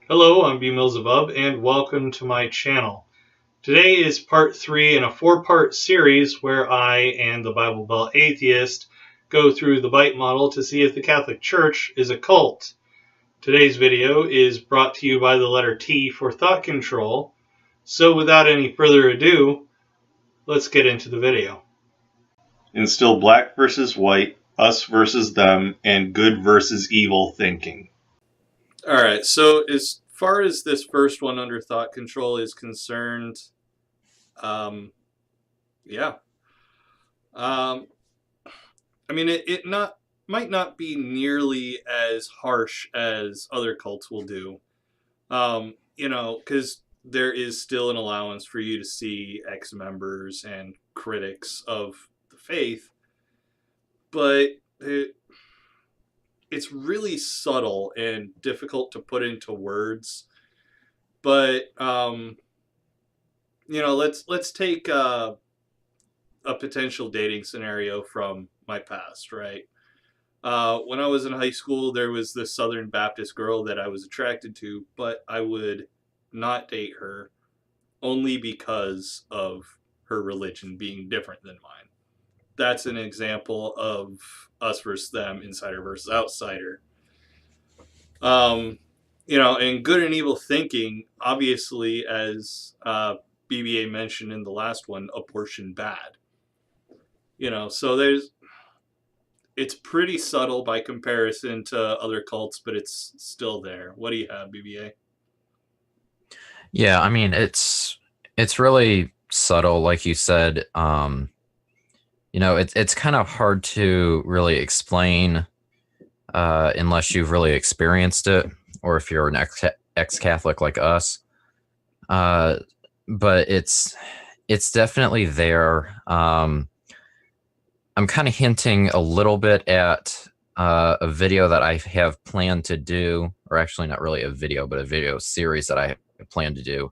Hello, I'm BMillzebub, and welcome to my channel. Today is part 3 in a 4-part series where I and the Bible Belt Atheist go through the Bite model to see if the Catholic Church is a cult. Today's video is brought to you by the letter T for thought control. So without any further ado, let's get into the video. Instill black versus white, us versus them, and good versus evil thinking. Alright, so as far as this first one under thought control is concerned, yeah. I mean, it might not be nearly as harsh as other cults will do. Because there is still an allowance for you to see ex-members and critics of the faith, but it's really subtle and difficult to put into words. But let's take a potential dating scenario from my past, right? When I was in high school, there was this Southern Baptist girl that I was attracted to, but I would not date her only because of her religion being different than mine. That's an example of us versus them, insider versus outsider. And good and evil thinking, obviously, as BBA mentioned in the last one, abortion bad. So it's pretty subtle by comparison to other cults, but it's still there. What do you have, BBA? Yeah, I mean it's really subtle, like you said. It's kind of hard to really explain unless you've really experienced it, or if you're an ex-Catholic like us. But it's definitely there. I'm kind of hinting a little bit at a video that I have planned to do, or actually not really a video, but a video series that I plan to do,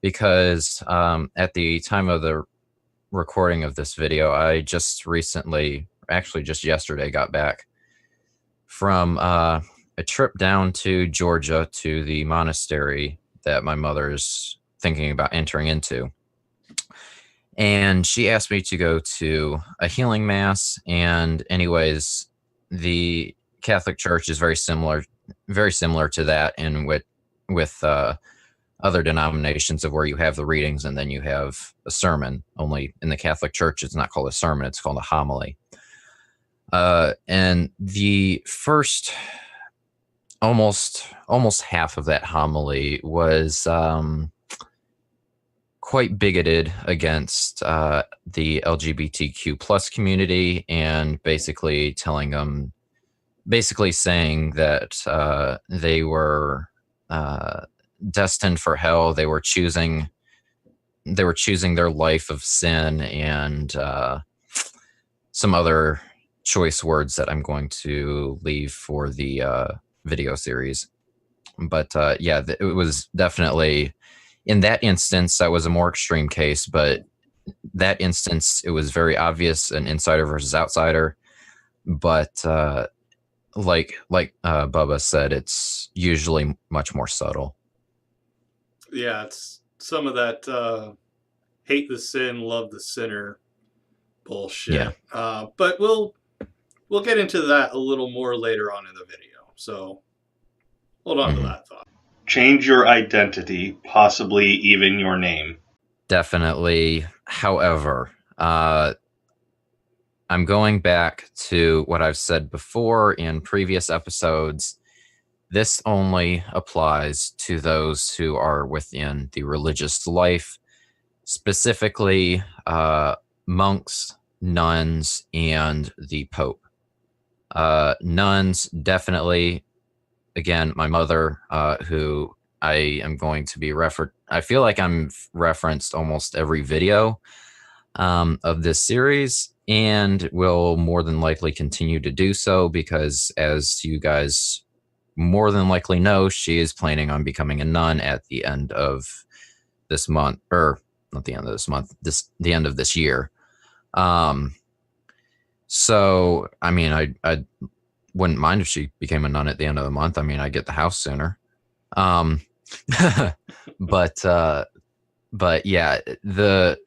because at the time of the recording of this video, I just recently, actually just yesterday, got back from a trip down to Georgia to the monastery that my mother's thinking about entering into. And she asked me to go to a healing mass. And anyways, the Catholic Church is very similar to that, and with other denominations of where you have the readings and then you have a sermon. Only in the Catholic Church, it's not called a sermon; it's called a homily. And the first almost half of that homily was quite bigoted against the LGBTQ plus community, and basically saying that they were destined for hell. They were choosing their life of sin, and some other choice words that I'm going to leave for the video series. But yeah, it was definitely, in that instance, that was a more extreme case. But that instance, it was very obvious, an insider versus outsider. But like Bubba said, it's usually much more subtle. Yeah, it's some of that hate the sin, love the sinner bullshit. Yeah. But we'll get into that a little more later on in the video. So hold on to that thought. Change your identity, possibly even your name. Definitely. However, I'm going back to what I've said before in previous episodes. This only applies to those who are within the religious life, specifically monks, nuns, and the Pope. Nuns, definitely. Again, my mother, who I am going to be I feel like I'm referenced almost every video of this series, and will more than likely continue to do so, because, as you guys more than likely know, she is planning on becoming a nun at the end of this month, or not the end of this month, the end of this year. So, I wouldn't mind if she became a nun at the end of the month. I get the house sooner. Um, but but yeah, the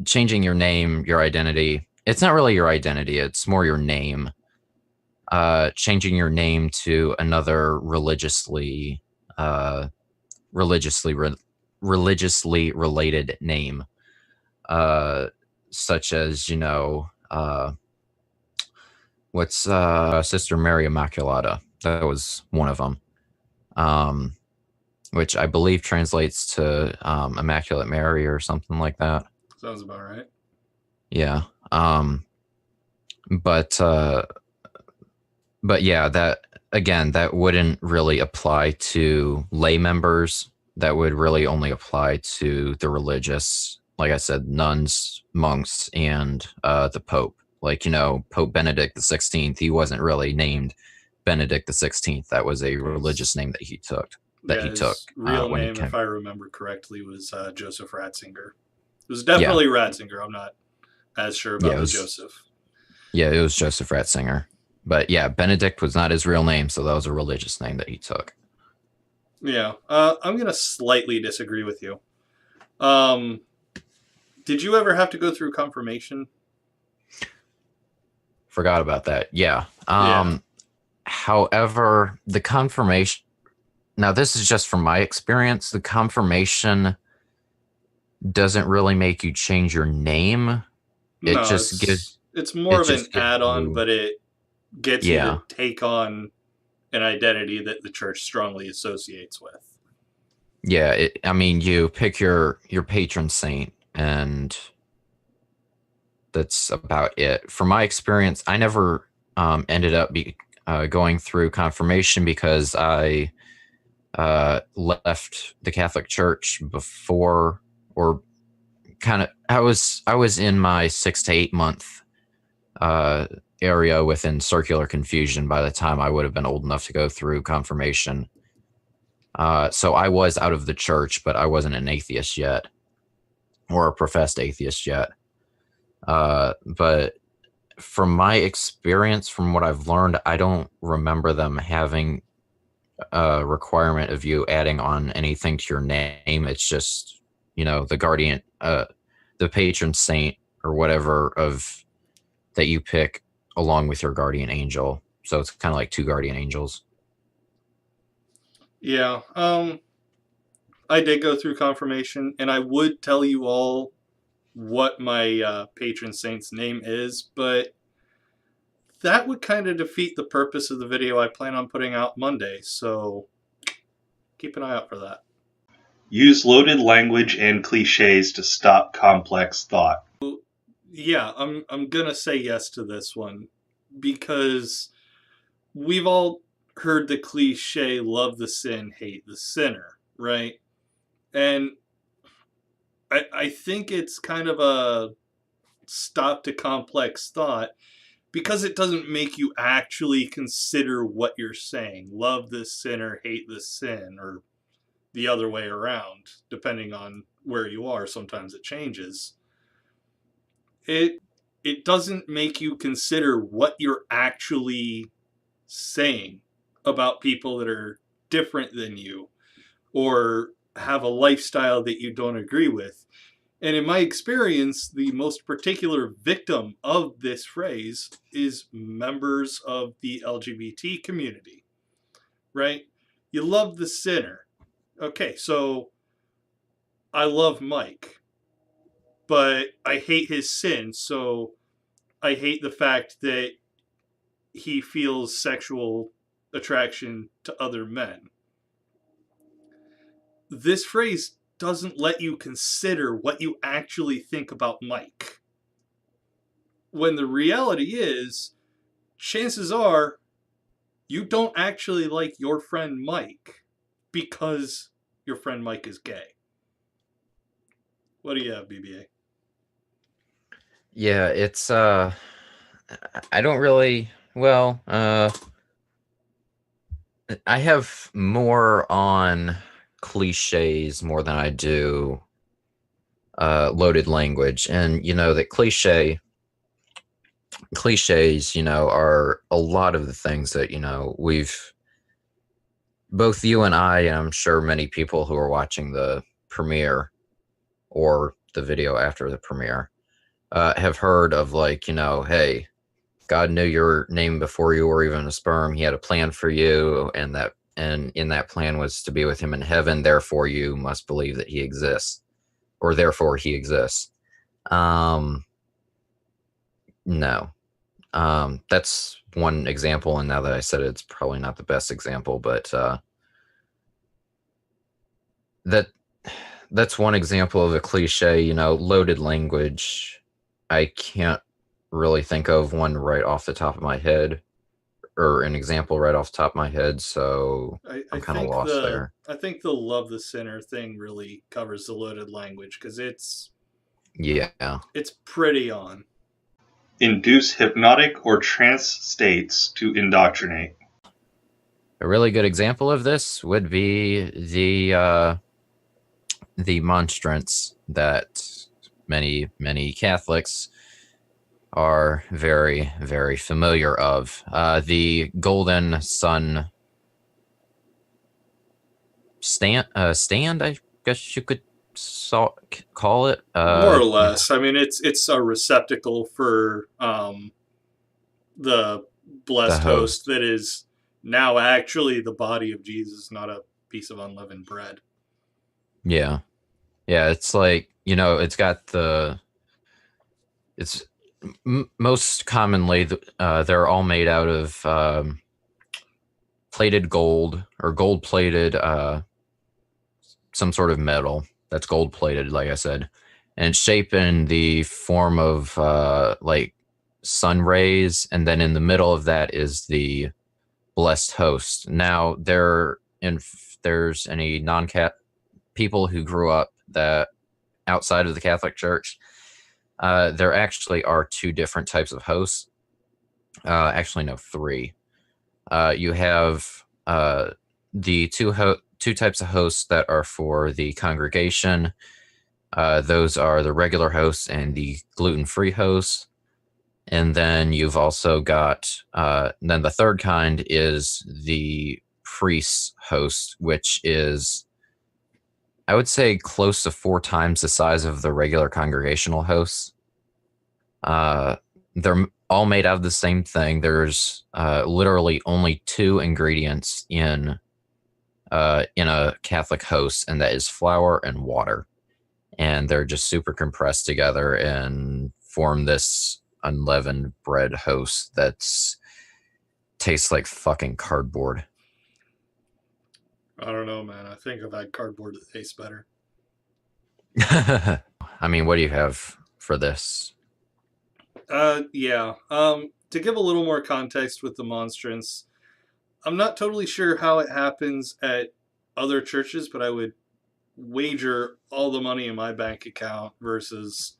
changing your name, your identity. It's not really your identity. It's more your name. Changing your name to another uh, religiously, re- religiously related name, uh, such as what's Sister Mary Immaculata. That was one of them. Um, which I believe translates to Immaculate Mary or something like that. Sounds about right. Yeah. Um, but uh, but yeah, that again, that wouldn't really apply to lay members. That would really only apply to the religious, like I said, nuns, monks, and the Pope. Like Pope Benedict XVI, he wasn't really named Benedict XVI. That was a His, religious name that he took. yeah, his real When he name, if came. I remember correctly, was Joseph Ratzinger. It was Yeah, definitely Ratzinger. I'm not as sure yeah, about the Joseph. it was Joseph Ratzinger. But yeah, Benedict was not his real name, so that was a religious name that he took. Yeah, I'm gonna slightly disagree with you. Um, did you ever have to go through confirmation? Forgot about that. Yeah. Yeah. However, the confirmation. Now, this is just from my experience. The confirmation doesn't really make you change your name. It No, just gives. it's more It of an just gives add-on, you. but it gets you to Yeah. take on an identity that the church strongly associates with. Yeah. I mean, you pick your patron saint, and that's about it. From my experience, I never ended up going through confirmation because I left the Catholic Church before, or kind of, I was in my 6 to 8 month uh, area within circular confusion by the time I would have been old enough to go through confirmation. So I was out of the church, but I wasn't an atheist yet, or a professed atheist yet. But from my experience, from what I've learned, I don't remember them having a requirement of you adding on anything to your name. It's just, the guardian, the patron saint or whatever of that you pick along with your guardian angel. So it's kind of like two guardian angels. Yeah. I did go through confirmation, and I would tell you all what my patron saint's name is, but that would kind of defeat the purpose of the video I plan on putting out Monday. So keep an eye out for that. Use loaded language and cliches to stop complex thought. Yeah, I'm gonna say yes to this one because we've all heard the cliche love the sin, hate the sinner, right? And I think it's kind of a stop to complex thought because it doesn't make you actually consider what you're saying. Love this sin or hate this sin, or the other way around, depending on where you are. Sometimes it changes. It it doesn't make you consider what you're actually saying about people that are different than you or have a lifestyle that you don't agree with. And in my experience, the most particular victim of this phrase is members of the LGBT community, right? You love the sinner. Okay, so I love Mike, but I hate his sin, so I hate the fact that he feels sexual attraction to other men. This phrase doesn't let you consider what you actually think about Mike. When the reality is, chances are you don't actually like your friend Mike because your friend Mike is gay. What do you have, BBA? Yeah, it's I don't really well, I have more on cliches more than I do loaded language. And that cliches, are a lot of the things that, we've both you and I, and I'm sure many people who are watching the premiere or the video after the premiere, have heard of, like, hey, God knew your name before you were even a sperm. He had a plan for you, and in that plan was to be with him in heaven. Therefore, you must believe that he exists, or therefore he exists. Um, no, that's one example. And now that I said it, it's probably not the best example, but that that's one example of a cliche. Loaded language. I can't really think of one right off the top of my head, or an example right off the top of my head, so I I'm kind of think lost the there. I think the love the sinner thing really covers the loaded language because Yeah. it's pretty on. Induce hypnotic or trance states to indoctrinate. A really good example of this would be the monstrance that many Catholics are very, very familiar of. The golden sun stand, I guess you could call it. More or less. I mean, it's a receptacle for the The blessed host host. that is now actually the body of Jesus, not a piece of unleavened bread. Yeah. Yeah, it's like, it's got it's most commonly, they're all made out of plated gold, or gold plated, some sort of metal that's gold plated, like I said, and it's shaped in the form of like sun rays, and then in the middle of that is the blessed host. Now, if there's any non-cat people who grew up that outside of the Catholic Church, there actually are two different types of hosts. Actually, no, three. You have the two types of hosts that are for the congregation. Those are the regular hosts and the gluten-free hosts. And then you've also got, then the third kind is the priest's host, which is, I would say, close to 4 times the size of the regular congregational hosts. They're all made out of the same thing. There's literally only two ingredients in a Catholic host, and that is flour and water. And they're just super compressed together and form this unleavened bread host that's tastes like fucking cardboard. I don't know, man. I think I've had cardboard that tastes better. I mean, what do you have for this? Yeah. To give a little more context with the monstrance, I'm not totally sure how it happens at other churches, but I would wager all the money in my bank account versus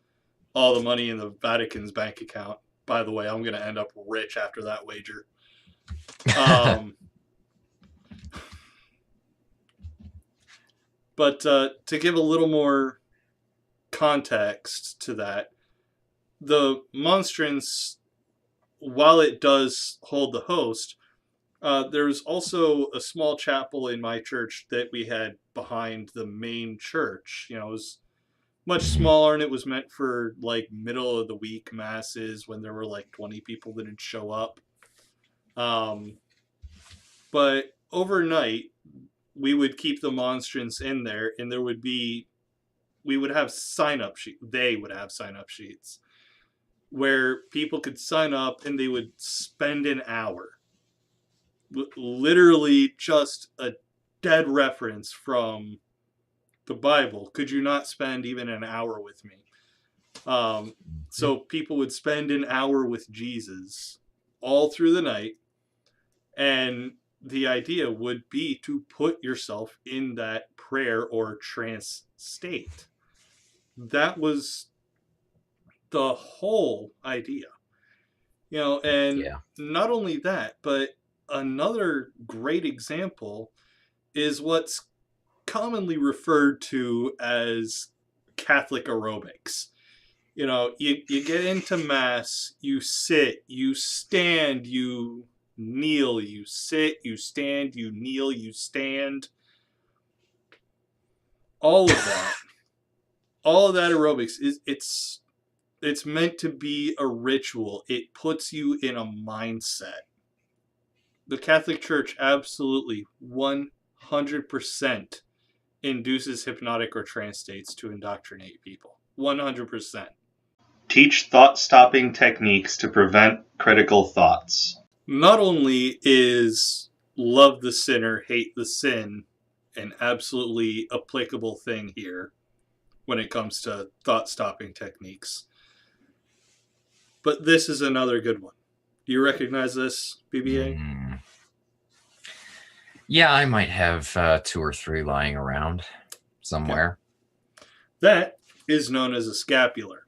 all the money in the Vatican's bank account. By the way, I'm going to end up rich after that wager. But to give a little more context to that, the monstrance, while it does hold the host, there's also a small chapel in my church that we had behind the main church. It was much smaller, and it was meant for like middle of the week masses when there were like 20 people that would show up. But overnight, we would keep the monstrance in there, and we would have sign up sheet. They would have sign up sheets where people could sign up, and they would spend an hour, literally just a dead reference from the Bible. Could you not spend even an hour with me? So people would spend an hour with Jesus all through the night, and the idea would be to put yourself in that prayer or trance state. That was the whole idea. And Yeah. not only that, but another great example is what's commonly referred to as Catholic aerobics. You get into mass, you sit, you stand, you kneel, you sit, you stand, you kneel, you stand. All of that. All of that aerobics is it's meant to be a ritual. It puts you in a mindset. The Catholic Church absolutely 100% induces hypnotic or trance states to indoctrinate people. 100%. Teach thought-stopping techniques to prevent critical thoughts. Not only is love the sinner, hate the sin an absolutely applicable thing here when it comes to thought-stopping techniques, but this is another good one. Do you recognize this, BBA? Yeah, I might have 2 or 3 lying around somewhere. Okay. That is known as a scapular.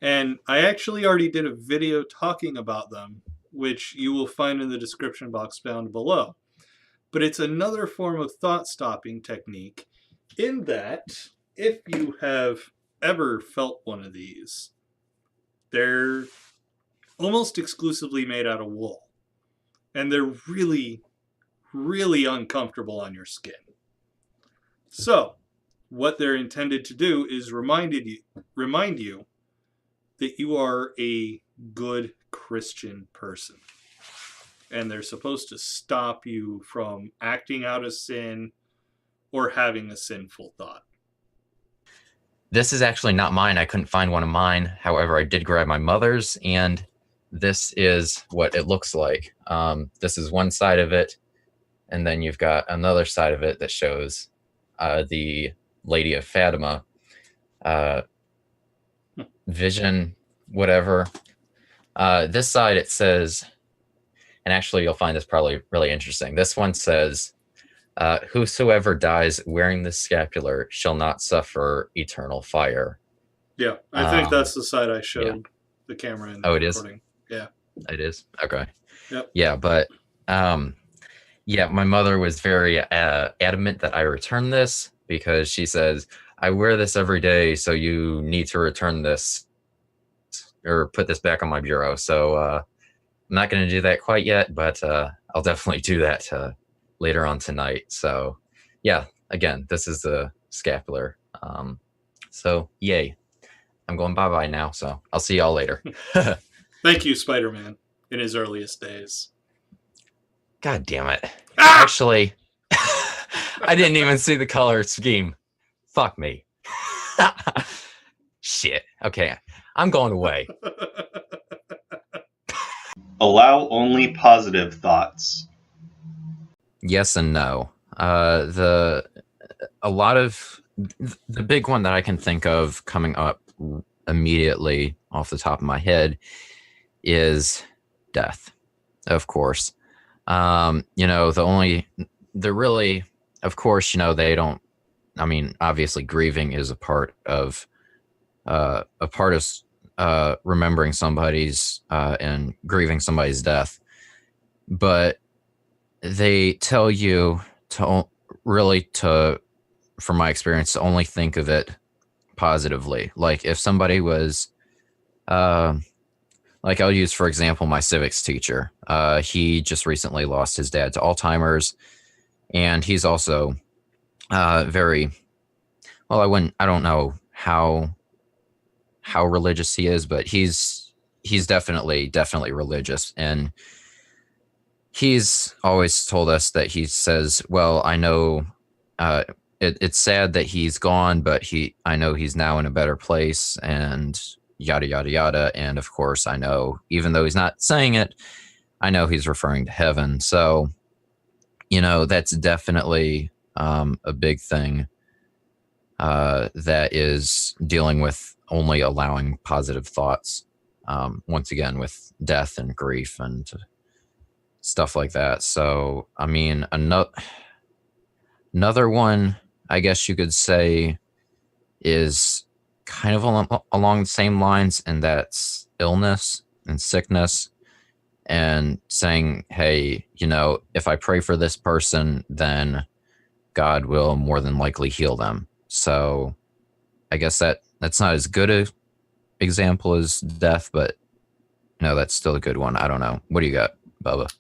And I actually already did a video talking about them, which you will find in the description box found below. But it's another form of thought-stopping technique in that if you have ever felt one of these, they're almost exclusively made out of wool. And they're really, really uncomfortable on your skin. So, what they're intended to do is remind you that you are a good Christian person. And they're supposed to stop you from acting out of sin or having a sinful thought. This is actually not mine. I couldn't find one of mine. However, I did grab my mother's, and this is what it looks like. This is one side of it, and then you've got another side of it that shows the Lady of Fatima, vision, whatever. This side, it says, and actually you'll find this probably really interesting. This one says, whosoever dies wearing this scapular shall not suffer eternal fire. Yeah, I think that's the side I showed the camera in. Oh, it recording. Is? Yeah. It is? Okay. Yep. Yeah, but yeah, my mother was very adamant that I return this because she says, I wear this every day, so you need to return this or put this back on my bureau. So I'm not going to do that quite yet, but I'll definitely do that later on tonight. So yeah, again, this is the scapular. So yay. I'm going bye-bye now, so I'll see y'all later. Thank you, Spider-Man, in his earliest days. God damn it. Ah! Actually, I didn't even see the color scheme. Fuck me. Shit. Okay, I'm going away. Allow only positive thoughts. Yes and no. The big one that I can think of coming up immediately off the top of my head is death, of course. Of course, they don't, I mean, obviously grieving is a part of remembering somebody's and grieving somebody's death, but they tell you to really, from my experience, to only think of it positively. Like if somebody was, like I'll use, for example, my civics teacher. He just recently lost his dad to Alzheimer's, and he's also very, well, I don't know how religious he is, but he's definitely religious. And he's always told us that he says, well, I know it's sad that he's gone, but I know he's now in a better place, and yada, yada, yada. And of course, I know, even though he's not saying it, I know he's referring to heaven. So, that's definitely a big thing that is dealing with only allowing positive thoughts. Once again, with death and grief and stuff like that. So, I mean, another one, I guess you could say, is kind of along the same lines, and that's illness and sickness, and saying, hey, if I pray for this person, then God will more than likely heal them. So I guess that's not as good a example as death, but that's still a good one. I don't know. What do you got, Bubba?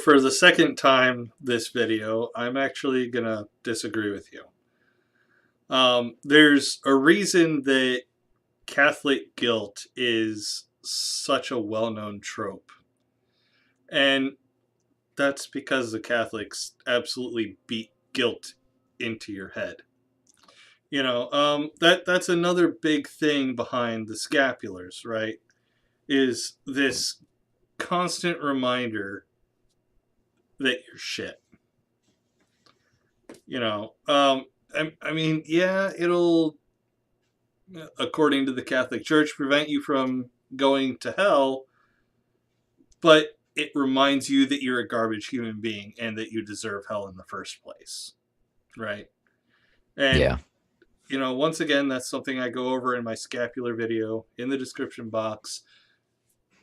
For the second time this video, I'm actually going to disagree with you. There's a reason that Catholic guilt is such a well-known trope. And that's because the Catholics absolutely beat guilt into your head. That's another big thing behind the scapulars, right? Is this constant reminder that you're shit. I mean, yeah, it'll, according to the Catholic Church, prevent you from going to hell, but it reminds you that you're a garbage human being and that you deserve hell in the first place, right? Yeah. And, once again, that's something I go over in my scapular video in the description box.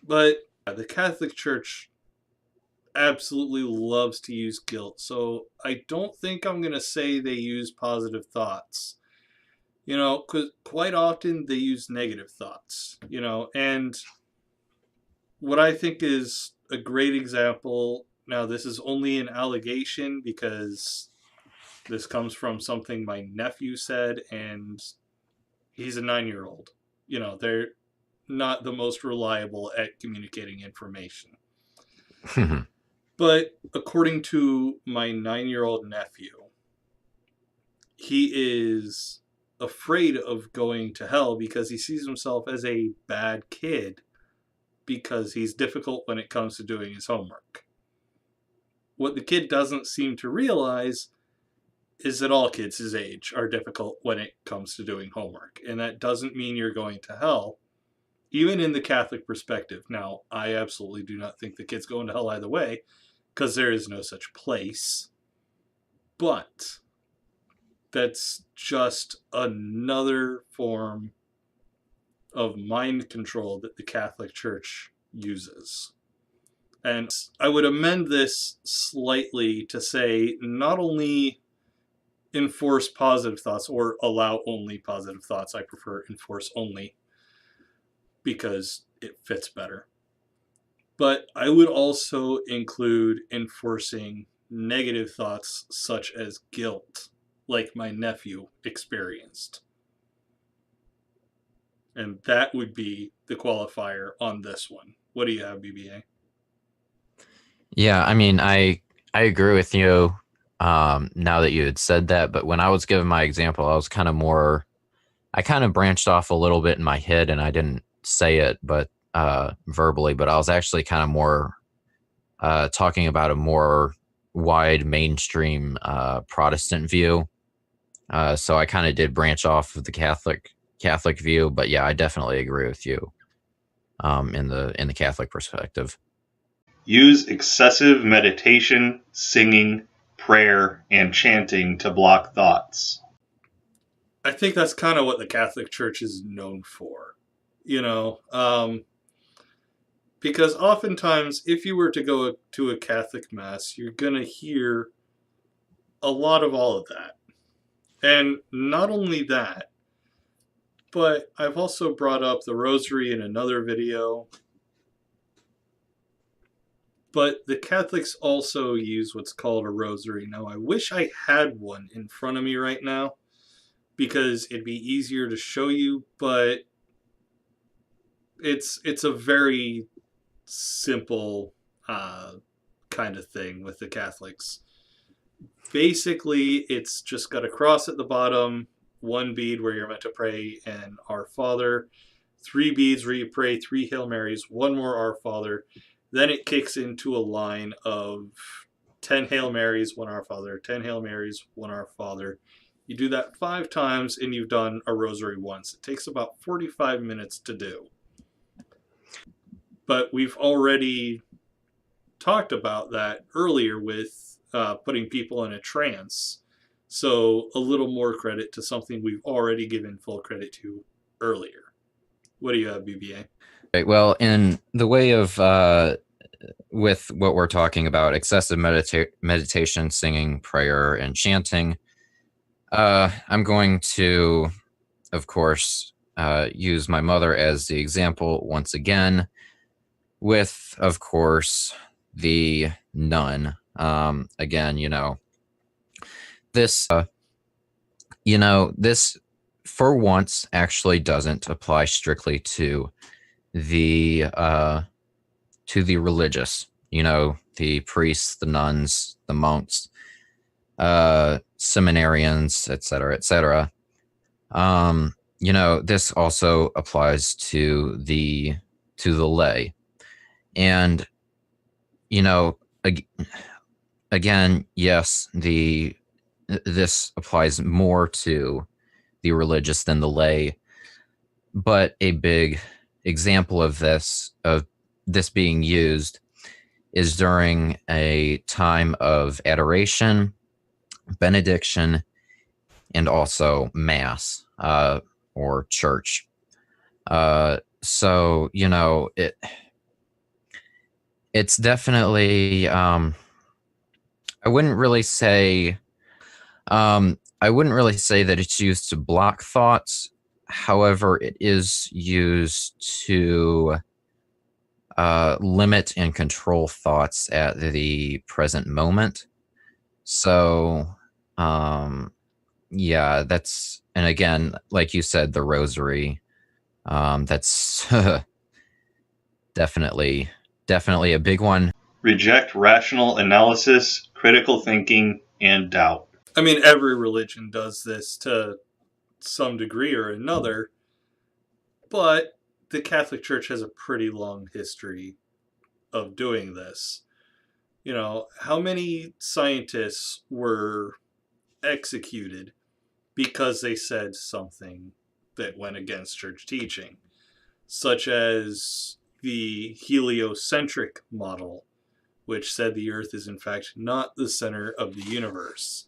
But the Catholic Church absolutely loves to use guilt, so I don't think I'm going to say they use positive thoughts. Because quite often they use negative thoughts, and what I think is a great example, now this is only an allegation because this comes from something my nephew said, and he's a 9-year-old. They're not the most reliable at communicating information. But according to my 9-year-old nephew, he is afraid of going to hell because he sees himself as a bad kid because he's difficult when it comes to doing his homework. What the kid doesn't seem to realize is that all kids his age are difficult when it comes to doing homework. And that doesn't mean you're going to hell, even in the Catholic perspective. Now, I absolutely do not think the kid's going to hell either way, because there is no such place. But that's just another form of mind control that the Catholic Church uses. And I would amend this slightly to say not only enforce positive thoughts or allow only positive thoughts. I prefer enforce only because it fits better. But I would also include enforcing negative thoughts such as guilt, like my nephew experienced. And that would be the qualifier on this one. What do you have, BBA? Yeah, I mean, I agree with you now that you had said that, but when I was giving my example, I kind of branched off a little bit in my head and I didn't say it, but verbally, but I was actually kind of more talking about a more wide mainstream Protestant view. So I kind of did branch off of the Catholic view, but yeah, I definitely agree with you in the Catholic perspective. Use excessive meditation, singing, prayer, and chanting to block thoughts. I think that's kind of what the Catholic Church is known for, because oftentimes if you were to go to a Catholic Mass, you're going to hear a lot of all of that. And not only that, but I've also brought up the rosary in another video. But the Catholics also use what's called a rosary. Now, I wish I had one in front of me right now because it'd be easier to show you, but it's a very simple kind of thing with the Catholics. Basically, it's just got a cross at the bottom, one bead where you're meant to pray an Our Father, 3 beads where you pray 3 Hail Marys, one more Our Father. Then it kicks into a line of 10 Hail Marys, 1 Our Father, 10 Hail Marys, 1 Our Father. You do that 5 times and you've done a rosary once. It takes about 45 minutes to do. But we've already talked about that earlier with putting people in a trance. So a little more credit to something we've already given full credit to earlier. What do you have, BBA? Right, well, in the way of with what we're talking about, excessive meditation, singing, prayer, and chanting, I'm going to, of course, use my mother as the example once again, with, of course, the none. Again, this, this for once actually doesn't apply strictly to the religious, the priests, the nuns, the monks, seminarians, etc., etc. This also applies to the lay. And, ag- again, yes, this applies more to the religious than the lay, but a big example of this being used is during a time of adoration, benediction, and also mass, or church. So it's definitely, I wouldn't really say that it's used to block thoughts. However, it is used to limit and control thoughts at the present moment. So, yeah, and again, like you said, the rosary, that's definitely a big one. Reject rational analysis, critical thinking, and doubt. I mean, every religion does this to some degree or another, but the Catholic Church has a pretty long history of doing this. How many scientists were executed because they said something that went against church teaching, such as the heliocentric model, which said the Earth is in fact not the center of the universe.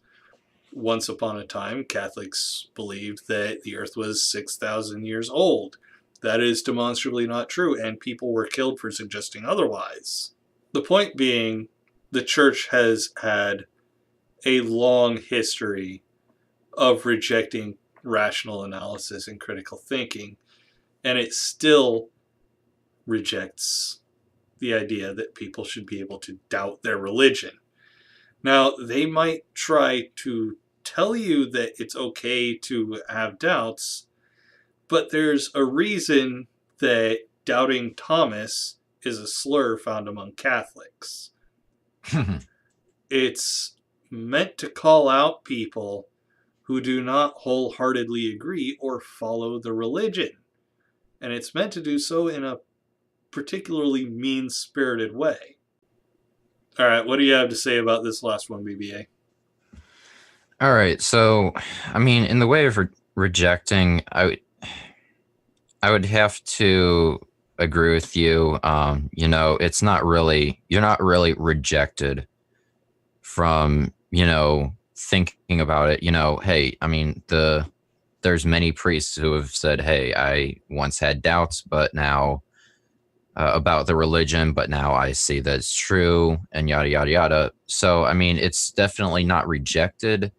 Once upon a time, Catholics believed that the Earth was 6,000 years old. That is demonstrably not true, and people were killed for suggesting otherwise. The point being, the Church has had a long history of rejecting rational analysis and critical thinking, and it still rejects the idea that people should be able to doubt their religion. Now, they might try to tell you that it's okay to have doubts, but there's a reason that doubting Thomas is a slur found among Catholics. It's meant to call out people who do not wholeheartedly agree or follow the religion. And it's meant to do so in a particularly mean-spirited way. All right, what do you have to say about this last one, BBA? All right, so I mean, in the way of rejecting, I would have to agree with you. It's not really, you're not really rejected from, thinking about it. Hey, I mean, there's many priests who have said, hey, I once had doubts, but now about the religion, but now I see that it's true, and yada yada yada. So I mean, it's definitely not rejected.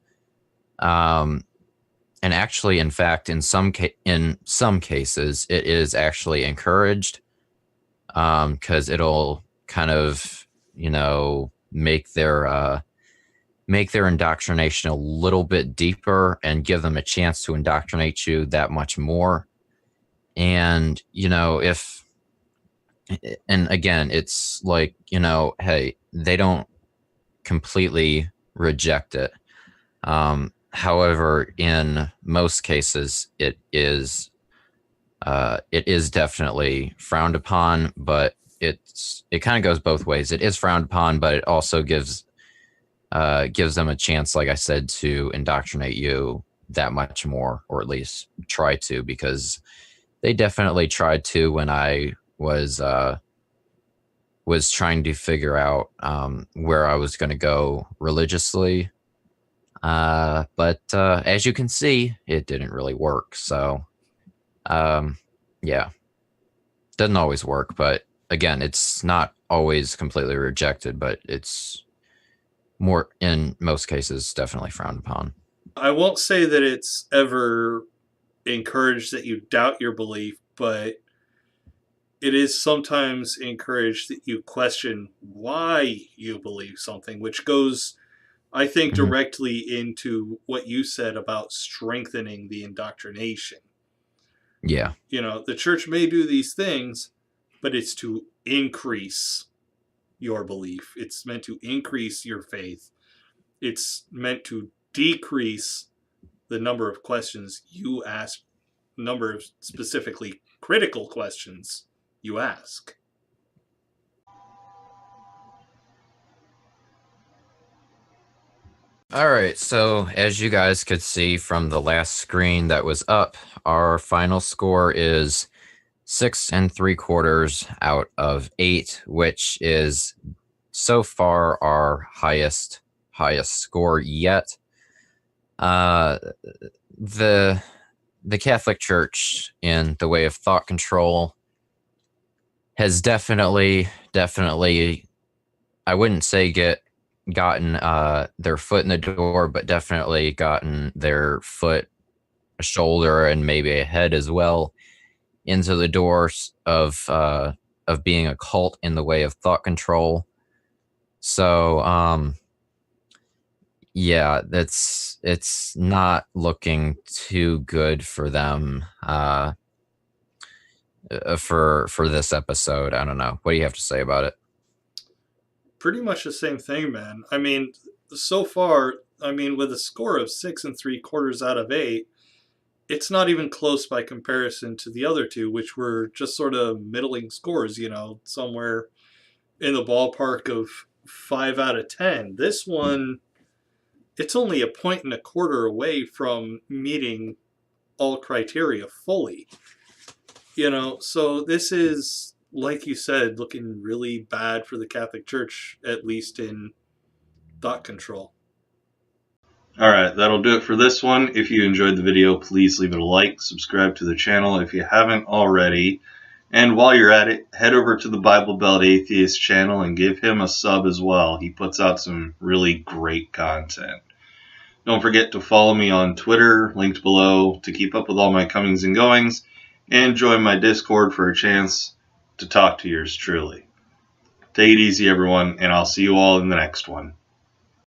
And actually, in fact, in some cases, it is actually encouraged, because it'll kind of make their indoctrination a little bit deeper and give them a chance to indoctrinate you that much more. And and again, it's like, hey, they don't completely reject it. However, in most cases, it is definitely frowned upon, but it kind of goes both ways. It is frowned upon, but it also gives them a chance, like I said, to indoctrinate you that much more, or at least try to, because they definitely tried to when I was trying to figure out where I was going to go religiously. But as you can see, it didn't really work. So, yeah, doesn't always work. But again, it's not always completely rejected, but it's more, in most cases, definitely frowned upon. I won't say that it's ever encouraged that you doubt your belief, but it is sometimes encouraged that you question why you believe something, which goes, I think, Mhm. directly into what you said about strengthening the indoctrination. Yeah. You know, the church may do these things, but it's to increase your belief. It's meant to increase your faith. It's meant to decrease the number of questions you ask, number of specifically critical questions you ask. All right. So, as you guys could see from the last screen that was up, our final score is 6 3/4 out of 8, which is so far our highest score yet. The Catholic Church, in the way of thought control, has definitely, I wouldn't say gotten their foot in the door, but definitely gotten their foot, a shoulder, and maybe a head as well into the doors of being a cult in the way of thought control. So yeah, it's not looking too good for them for this episode. I don't know. What do you have to say about it? Pretty much the same thing, man. I mean, so far, I mean, with a score of 6 3/4 out of 8, it's not even close by comparison to the other two, which were just sort of middling scores, you know, somewhere in the ballpark of 5 out of 10. This one, it's only a point and a quarter away from meeting all criteria fully. You know, so this is, like you said, looking really bad for the Catholic Church, at least in thought control. All right, that'll do it for this one. If you enjoyed the video, please leave it a like, subscribe to the channel if you haven't already, and while you're at it, head over to the Bible Belt Atheist channel and give him a sub as well. He puts out some really great content. Don't forget to follow me on Twitter, linked below, to keep up with all my comings and goings, and join my Discord for a chance to talk to yours truly. Take it easy, everyone, and I'll see you all in the next one.